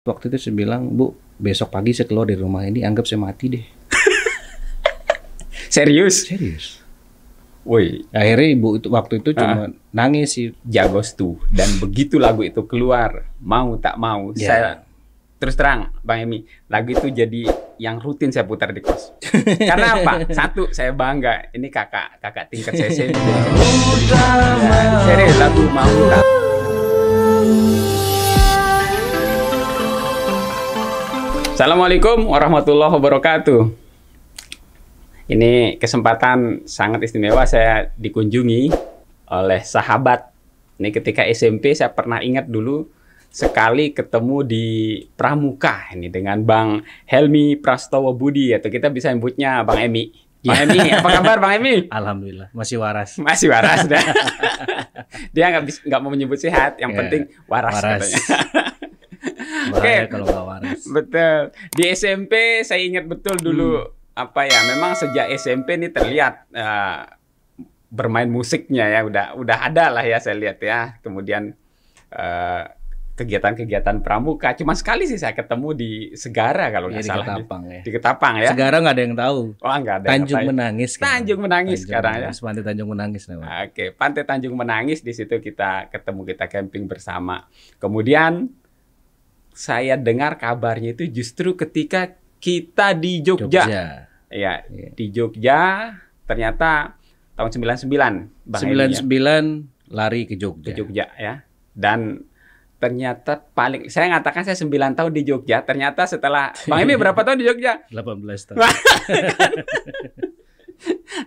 Waktu itu saya bilang, Bu, besok pagi saya keluar dari rumah ini, anggap saya mati deh. Serius? Serius. Woi, Akhirnya ibu itu waktu itu cuma nangis sih. Jagos tuh. Dan begitu lagu itu keluar, mau tak mau, Ya. saya terus terang, Bang Emi, lagu itu jadi yang rutin saya putar di kos. Karena apa? Satu, saya bangga. Ini kakak tingkat saya SMP. Serius, lagu mau tak. Assalamualaikum warahmatullahi wabarakatuh. Ini kesempatan sangat istimewa saya dikunjungi oleh sahabat. Ini ketika SMP saya pernah ingat dulu sekali ketemu di Pramuka ini dengan Bang Helmi Prastowo Budi atau kita bisa nyebutnya Bang Emi. Bang Emi, apa kabar Bang Emi? Alhamdulillah, masih waras. Masih waras dah. Dia nggak mau menyebut sehat, yang penting waras. Katanya. Bahaya kalau nggak waras. Betul. Di SMP saya ingat betul dulu apa ya? Memang sejak SMP ini terlihat bermain musiknya ya udah ada lah ya saya lihat ya. Kemudian kegiatan-kegiatan pramuka. Cuma sekali sih saya ketemu di Segara kalau nggak salah. Di Ketapang ya. Di Ketapang ya. Segara nggak ada yang tahu. Oh nggak ada. Tanjung Menangis. Tanjung Menangis sekarang ya. Pantai Tanjung Menangis namanya. Oke, Pantai Tanjung Menangis di situ kita ketemu, kita camping bersama. Kemudian saya dengar kabarnya itu justru ketika kita di Jogja. Ya, di Jogja ternyata tahun 99. Bang 99 lari ke Jogja. Ke Jogja ya. Dan ternyata saya ngatakan saya 9 tahun di Jogja, ternyata setelah Bang Emi berapa tahun di Jogja? 18 tahun.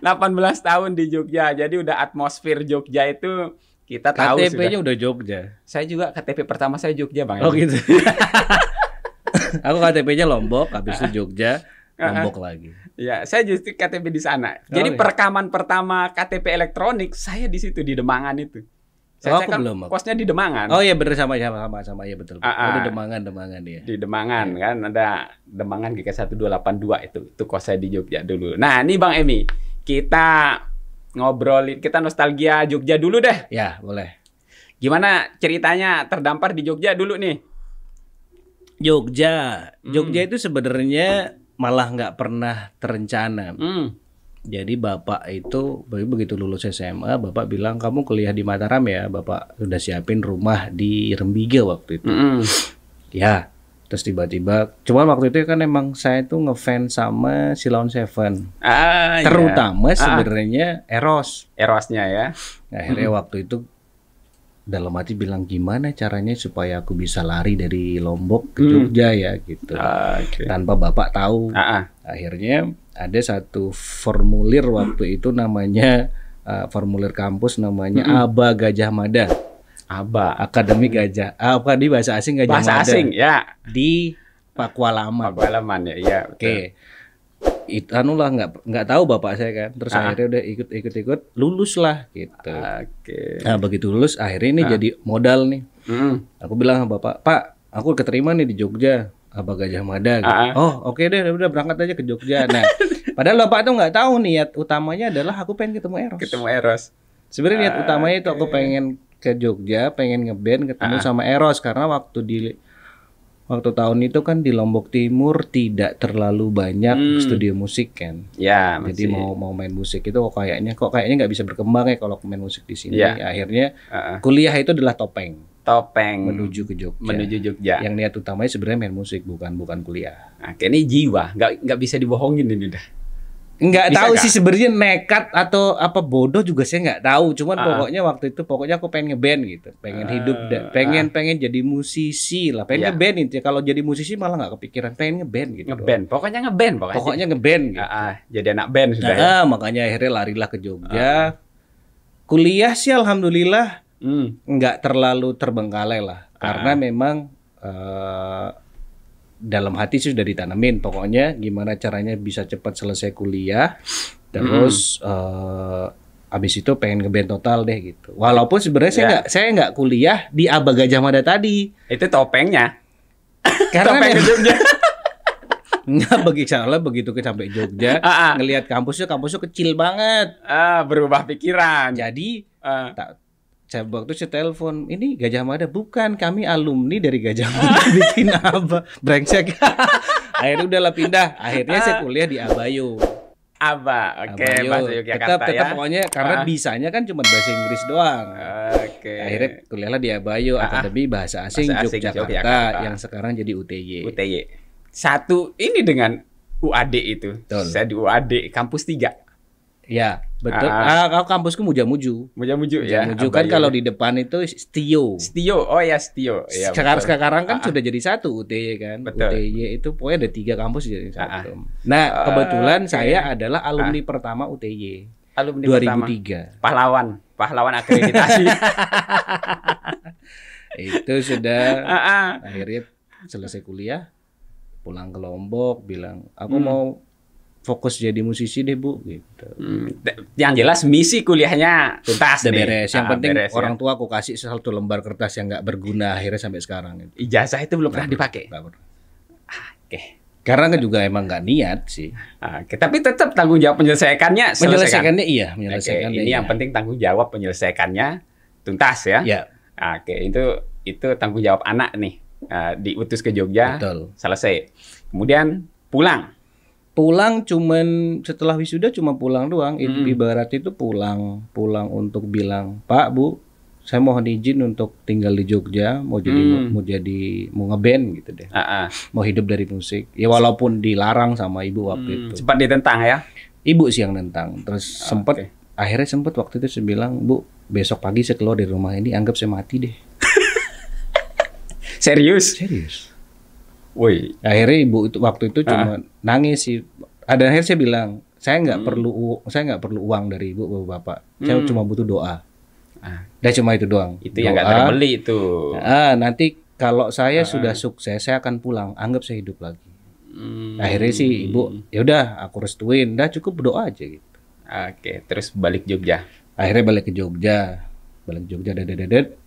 18 tahun di Jogja. Jadi udah atmosfer Jogja itu kita tahu sudah. KTP-nya udah Jogja. Saya juga KTP pertama saya Jogja, Bang. Oh gitu. Aku KTP-nya Lombok, habis itu Jogja, Lombok lagi. Ya, saya justru KTP di sana. Jadi perekaman pertama KTP elektronik saya di situ di Demangan itu. Saya kan belum. kosnya di Demangan. Oh iya bener sama ya betul. Di Demangan ya. Di Demangan kan ada Demangan GK1282 itu kos saya di Jogja dulu. Nah, ini Bang Emi, kita ngobrolin, kita nostalgia Jogja dulu deh. Ya, boleh. Gimana ceritanya terdampar di Jogja dulu nih? Jogja itu sebenarnya malah nggak pernah terencana. Jadi bapak itu begitu lulus SMA, bapak bilang kamu kuliah di Mataram ya, bapak sudah siapin rumah di Rembiga waktu itu. Ya, terus tiba-tiba, cuman waktu itu kan emang saya tuh ngefans sama Sheila on 7. Terutama sebenarnya Erosnya ya. Akhirnya waktu itu dalam hati bilang gimana caranya supaya aku bisa lari dari Lombok ke Jogja ya gitu. Tanpa bapak tahu. Akhirnya ada satu formulir waktu itu namanya formulir kampus namanya ABA Gajah Mada. ABA, Akademi Gajah. Apa di bahasa asing Gajah Mada. Bahasa asing ya. Di Pakualaman. Pakualaman ya, iya. Oke. Itu anulah nggak tahu bapak saya kan. Terus akhirnya udah ikut lulus lah gitu. Nah begitu lulus akhirnya ini jadi modal nih. Aku bilang sama bapak, Pak, aku keterima nih di Jogja, ABA Gajah Mada. Gitu. Oh oke deh, udah berangkat aja ke Jogja. Nah padahal bapak tuh nggak tahu niat utamanya adalah aku pengen ketemu Eros. Ketemu Eros. Sebenarnya niat utamanya itu aku pengen ke Jogja, pengen ngeband ketemu sama Eros karena waktu tahun itu kan di Lombok Timur tidak terlalu banyak studio musik kan. Ya, jadi mau main musik itu kok kayaknya nggak bisa berkembang ya kalau main musik di sini. Ya. Akhirnya kuliah itu adalah topeng menuju ke Jogja. Menuju Jogja. Yang niat utamanya sebenarnya main musik bukan kuliah. Nah, ini jiwa, nggak bisa dibohongin ini dah. Nggak tahu sih sebenarnya nekat atau apa bodoh juga saya nggak tahu. Cuman pokoknya waktu itu aku pengen ngeband gitu, pengen hidup, pengen jadi musisi lah, pengen ngeband itu. Kalau jadi musisi malah nggak kepikiran, pengen ngeband gitu. Pokoknya ngeband gitu. Jadi anak band sudah. Ya? Makanya akhirnya larilah ke Jogja. Kuliah sih alhamdulillah nggak terlalu terbengkalai lah, karena memang dalam hati sih sudah ditanamin pokoknya gimana caranya bisa cepat selesai kuliah terus abis itu pengen ngeband total deh gitu. Walaupun sebenarnya saya nggak kuliah di ABA Gajah Mada tadi. Itu topengnya. Karena topeng ke Jogja. Nggak begitu sampai Jogja ngelihat kampusnya kecil banget. Berubah pikiran. Jadi waktu saya telepon, ini Gajah Mada, bukan, kami alumni dari Gajah Mada. Bikin apa? Brengsek. Akhirnya udahlah pindah. Akhirnya saya kuliah di Abayo. Oke, Abayo. bahasa Yogyakarta Tetap ya. pokoknya karena bisanya kan cuma bahasa Inggris doang. Oke. Akhirnya kuliahlah di Abayo, Akademi Bahasa Asing, Yogyakarta, yang sekarang jadi UTY. Satu ini dengan UAD itu. Betul. Saya di UAD kampus 3. Ya, betul. Kalau kampusku Mujamuju. Mujamuju ya. Mujamuju kan kalau di depan itu Stio. Oh ya, Stio. Ya, sekarang kan sudah jadi satu UTY kan. Betul. UTY itu pokoknya ada 3 kampus jadi satu. Nah, kebetulan saya adalah alumni pertama UTY. Alumni 2003. Pertama. Pahlawan akreditasi. Itu sudah akhirnya selesai kuliah, pulang ke Lombok, bilang aku mau fokus jadi musisi deh Bu gitu. Yang jelas misi kuliahnya tuntas Udah nih. beres. Yang penting beres, orang tua aku kasih satu lembar kertas yang nggak berguna akhirnya sampai sekarang. Gitu. Ijazah itu belum pernah dipakai. Nggak pernah. Oke. Karena kan juga emang nggak niat sih. Oke, tapi tetap tanggung jawab menyelesaikannya. Menyelesaikannya iya, menyelesaikannya. Ini yang penting tanggung jawab menyelesaikannya tuntas ya. Ya. Oke, itu tanggung jawab anak nih. Diutus ke Jogja, Betul. Selesai. Kemudian pulang Cuman setelah wisuda cuma pulang doang. Ibarat itu pulang untuk bilang, Pak Bu, saya mohon izin untuk tinggal di Jogja, mau ngeband gitu deh. Mau hidup dari musik. Ya walaupun dilarang sama ibu waktu itu. Sempat ditentang ya? Ibu sih yang nentang. Terus akhirnya sempet waktu itu saya bilang, Bu, besok pagi saya keluar dari rumah ini, anggap saya mati deh. Serius? Woi. Akhirnya ibu itu waktu itu cuma nangis sih. Ada akhirnya saya bilang, saya nggak perlu uang dari ibu bapak. Saya cuma butuh doa. Dan cuma itu doang. Itu yang nggak terbeli itu. Nanti kalau saya sudah sukses, saya akan pulang. Anggap saya hidup lagi. Akhirnya sih ibu, ya udah aku restuin. Dah cukup berdoa aja gitu. Oke, terus balik Jogja. Akhirnya balik ke Jogja.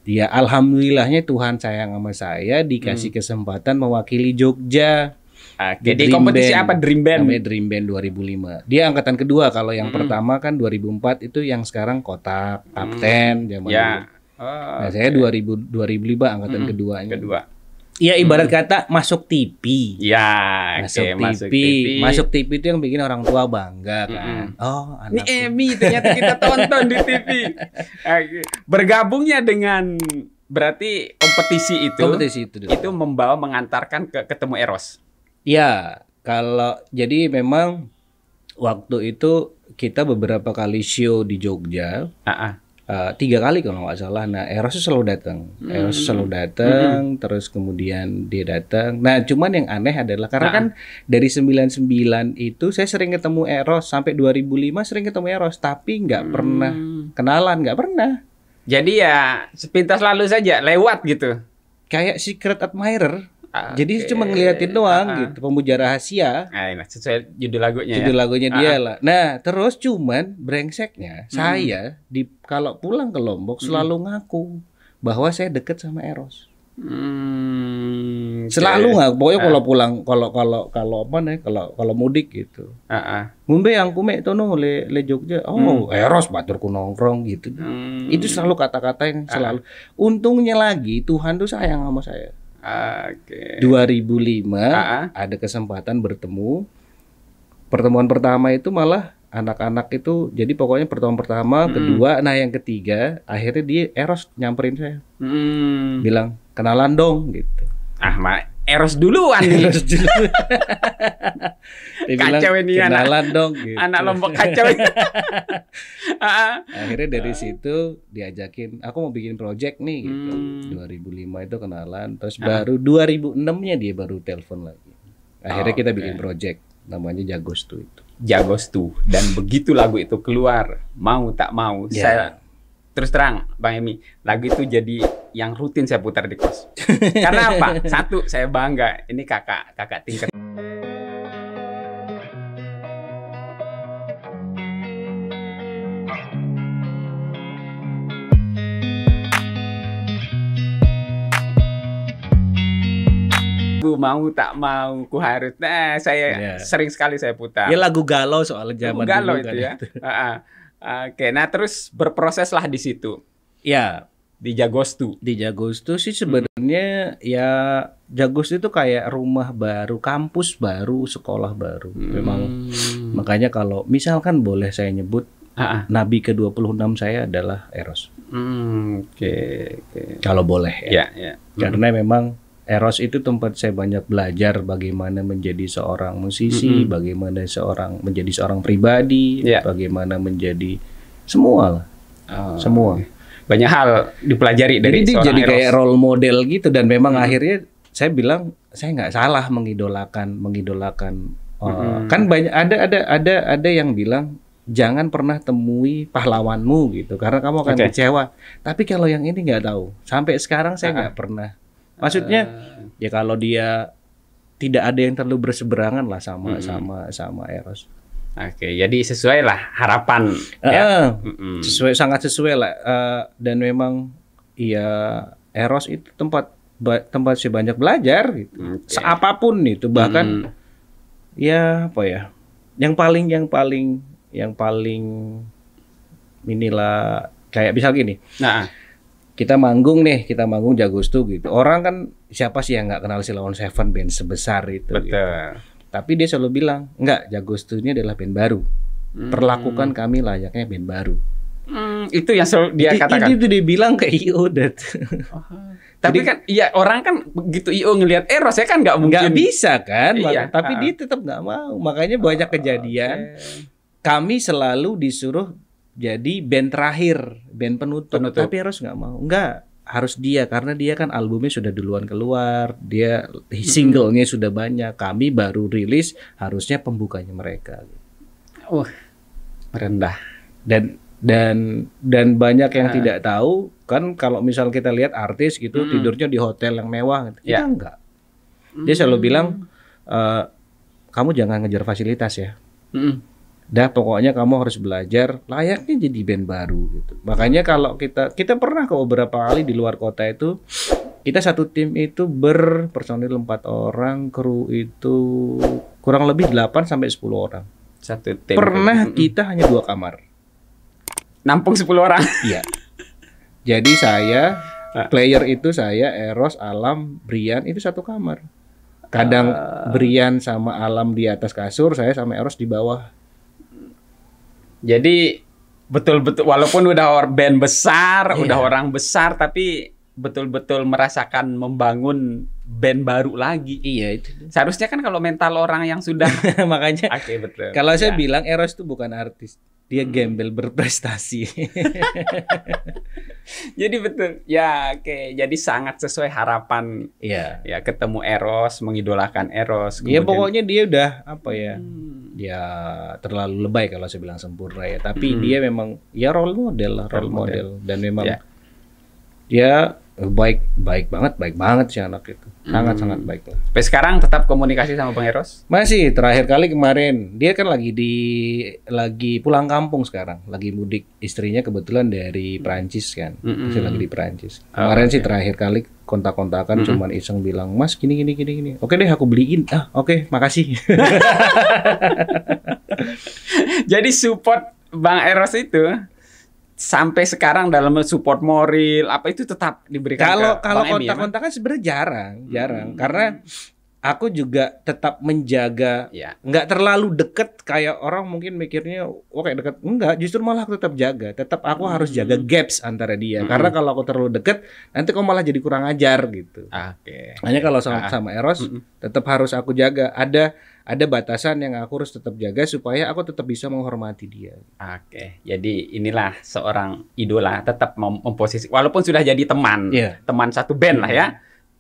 Ya alhamdulillahnya Tuhan sayang sama saya, dikasih kesempatan mewakili Jogja. Di kompetisi band. Apa? Dream Band? Namanya Dream Band 2005. Dia angkatan kedua. Kalau yang pertama kan 2004 itu yang sekarang Kotak, Kapten zaman dulu. Nah, saya 2005 angkatan keduanya. Ya ibarat kata masuk TV. Ya, masuk TV. Masuk TV itu yang bikin orang tua bangga kan. Oh, anakku. Ini Emmy ternyata kita tonton di TV. Bergabungnya dengan berarti kompetisi itu itu mengantarkan ke ketemu Eros. Ya, kalau jadi memang waktu itu kita beberapa kali show di Jogja. 3 kali kalau nggak salah. Nah, Eros selalu datang. Terus kemudian dia datang. Nah, cuman yang aneh adalah karena kan dari 99 itu saya sering ketemu Eros, sampai 2005 sering ketemu Eros, tapi nggak pernah kenalan, nggak pernah. Jadi ya sepintas lalu saja, lewat gitu. Kayak secret admirer. Jadi cuma ngeliatin doang gitu, pemuja rahasia. Sesuai judul lagunya. Judul lagunya dia lah. Nah, terus cuman brengseknya saya kalau pulang ke Lombok selalu ngaku bahwa saya deket sama Eros. Selalu ngaku. Pokoknya kalau pulang kalau mudik gitu. Ngombe yang kume tono le Jogja. Oh, Eros baturku nongkrong gitu. Itu selalu kata-kata yang selalu. Untungnya lagi Tuhan tuh sayang sama saya. 2005 ada kesempatan bertemu. Pertemuan pertama itu malah anak-anak itu, jadi pokoknya pertemuan pertama, kedua, nah yang ketiga akhirnya dia Eros nyamperin saya. Bilang, kenalan dong gitu. Eros duluan nih. Eros duluan. Kacau ini kenalan dong gitu. Anak Lombok kacau ini. Akhirnya dari situ diajakin, aku mau bikin project nih gitu. 2005 itu kenalan, terus baru 2006-nya dia baru telepon lagi. Akhirnya kita bikin project namanya Jagostu itu. Jagostu, dan begitu lagu itu keluar, mau tak mau saya terus terang Bang Emi, lagu itu jadi yang rutin saya putar di kos. Karena apa? Satu, saya bangga, ini kakak tingkat. Mau tak mau ku harus. Nah, saya sering sekali saya putar. Ya lagu galau soal zaman galau dulu itu kan ya. Oke, nah terus berproseslah di situ. Ya, di Jagostu. di Jagostu sih sebenarnya ya Jagostu itu kayak rumah baru, kampus baru, sekolah baru. Memang makanya kalau misalkan boleh saya nyebut nabi ke-26 saya adalah Eros. Oke. Kalau boleh ya. Ya. Karena memang Eros itu tempat saya banyak belajar bagaimana menjadi seorang musisi, bagaimana menjadi seorang pribadi, bagaimana menjadi semua lah. Semua. Banyak hal dipelajari dari jadi seorang jadi Eros. kayak role model gitu, dan memang akhirnya saya bilang saya nggak salah mengidolakan kan banyak ada yang bilang jangan pernah temui pahlawanmu gitu karena kamu akan kecewa. Tapi kalau yang ini nggak tahu, sampai sekarang saya nggak pernah. Maksudnya ya kalau dia tidak ada yang terlalu berseberangan lah sama Eros. Oke, jadi sesuai lah harapan. Sangat sesuai lah. Dan memang ya Eros itu tempat saya banyak belajar gitu. Apapun itu, bahkan ya apa ya? Yang paling inilah kayak misal gini. Kita manggung Jagostu gitu. Orang kan siapa sih yang nggak kenal Sheila on 7 band sebesar itu. Betul. Gitu. Tapi dia selalu bilang, enggak, Jagostu ini adalah band baru. Perlakukan kami layaknya band baru. Itu yang selalu dia katakan. Itu dia bilang ke IO Tapi kan ya orang kan begitu IO ngelihat Eros ya kan nggak mungkin. Nggak bisa kan, tapi dia tetap nggak mau. Makanya banyak kejadian. Kami selalu disuruh jadi band terakhir, band penutup. Tapi Eros nggak mau. Enggak, harus dia karena dia kan albumnya sudah duluan keluar, dia singlenya sudah banyak. Kami baru rilis, harusnya pembukanya mereka. Merendah. Dan banyak yang tidak tahu kan, kalau misal kita lihat artis gitu tidurnya di hotel yang mewah, kita enggak. Dia selalu bilang kamu jangan ngejar fasilitas ya. Dah pokoknya kamu harus belajar layaknya jadi band baru gitu. Makanya kalau kita pernah ke beberapa kali di luar kota itu, kita satu tim itu berpersonil 4 orang, kru itu kurang lebih 8 sampai 10 orang. Satu tim. Pernah kita hanya 2 kamar. Nampung 10 orang. Iya. Jadi saya player itu saya Eros, Alam, Brian itu satu kamar. Kadang Brian sama Alam di atas kasur, saya sama Eros di bawah. Jadi betul-betul walaupun udah band besar, udah orang besar, tapi betul-betul merasakan membangun band baru lagi. Iya itu. Seharusnya kan kalau mental orang yang sudah makanya betul. Kalau saya bilang Eros itu bukan artis. Dia gembel berprestasi. Jadi betul. Ya, jadi sangat sesuai harapan. Iya. Ya, ketemu Eros, mengidolakan Eros. Ya pokoknya dia udah apa ya? Ya terlalu lebay kalau saya bilang sempurna ya. Tapi dia memang ya role model dan memang dia baik banget sih anak itu. Sangat baik lah. Sampai sekarang tetap komunikasi sama Bang Eros? Masih, terakhir kali kemarin. Dia kan lagi pulang kampung sekarang, lagi mudik. Istrinya kebetulan dari Perancis kan. Masih lagi di Perancis. Kemarin sih terakhir kali kontak-kontakan cuman iseng bilang, "Mas, gini. Oke deh, aku beliin." Oke, makasih. Jadi support Bang Eros itu sampai sekarang dalam support moral apa itu tetap diberikan. Kalau kontak-kontakan sebenarnya jarang karena aku juga tetap menjaga, nggak terlalu deket kayak orang mungkin mikirnya kayak deket, enggak, justru malah aku tetap jaga, aku harus jaga gaps antara dia karena kalau aku terlalu deket nanti kok malah jadi kurang ajar gitu. Hanya kalau sama Eros tetap harus aku jaga, ada batasan yang aku harus tetap jaga supaya aku tetap bisa menghormati dia. Jadi inilah seorang idola tetap memposisi walaupun sudah jadi teman satu band lah ya,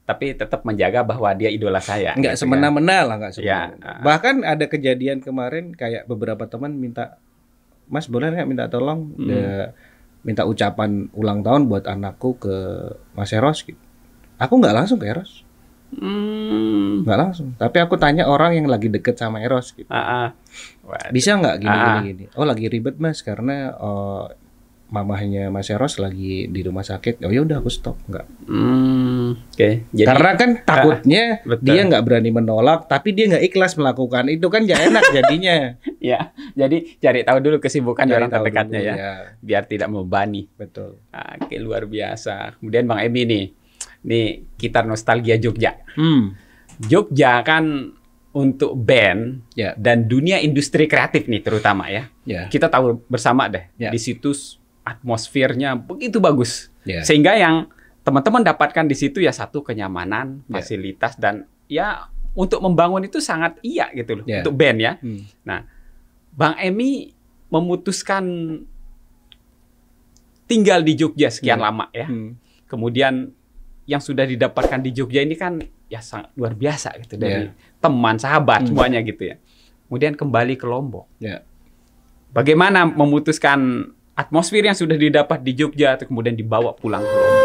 tapi tetap menjaga bahwa dia idola saya. Nggak gitu semena-mena lah, nggak semena-mena. Bahkan ada kejadian kemarin kayak beberapa teman minta, "Mas boleh nggak minta tolong minta ucapan ulang tahun buat anakku ke Mas Eros?" Gitu. Aku nggak langsung ke Eros. Nggak langsung, tapi aku tanya orang yang lagi deket sama Eros gitu. Bisa nggak gini. Oh lagi ribet Mas karena mamahnya Mas Eros lagi di rumah sakit. Oh ya udah aku stop nggak. Jadi, karena kan takutnya dia nggak berani menolak, tapi dia nggak ikhlas melakukan itu kan nggak enak jadinya. Ya, jadi cari tahu dulu kesibukan Cari orang tahu terdekatnya dulu, ya, ya. biar tidak membebani. Betul. Oke, luar biasa. Kemudian Bang Emi nih kita nostalgia Jogja. Jogja kan untuk band Ya. dan dunia industri kreatif nih terutama ya. Ya. Kita tahu bersama deh, Ya. di situ atmosfernya begitu bagus. Ya. Sehingga yang teman-teman dapatkan di situ ya satu kenyamanan, Ya. fasilitas dan ya untuk membangun itu sangat iya gitu loh Ya. untuk band ya. Nah, Bang Emi memutuskan tinggal di Jogja sekian Ya. lama ya. Kemudian yang sudah didapatkan di Jogja ini kan ya sangat luar biasa gitu dari teman, sahabat semuanya gitu ya. Kemudian kembali ke Lombok. Ya. Bagaimana memutuskan atmosfer yang sudah didapat di Jogja kemudian dibawa pulang ke Lombok?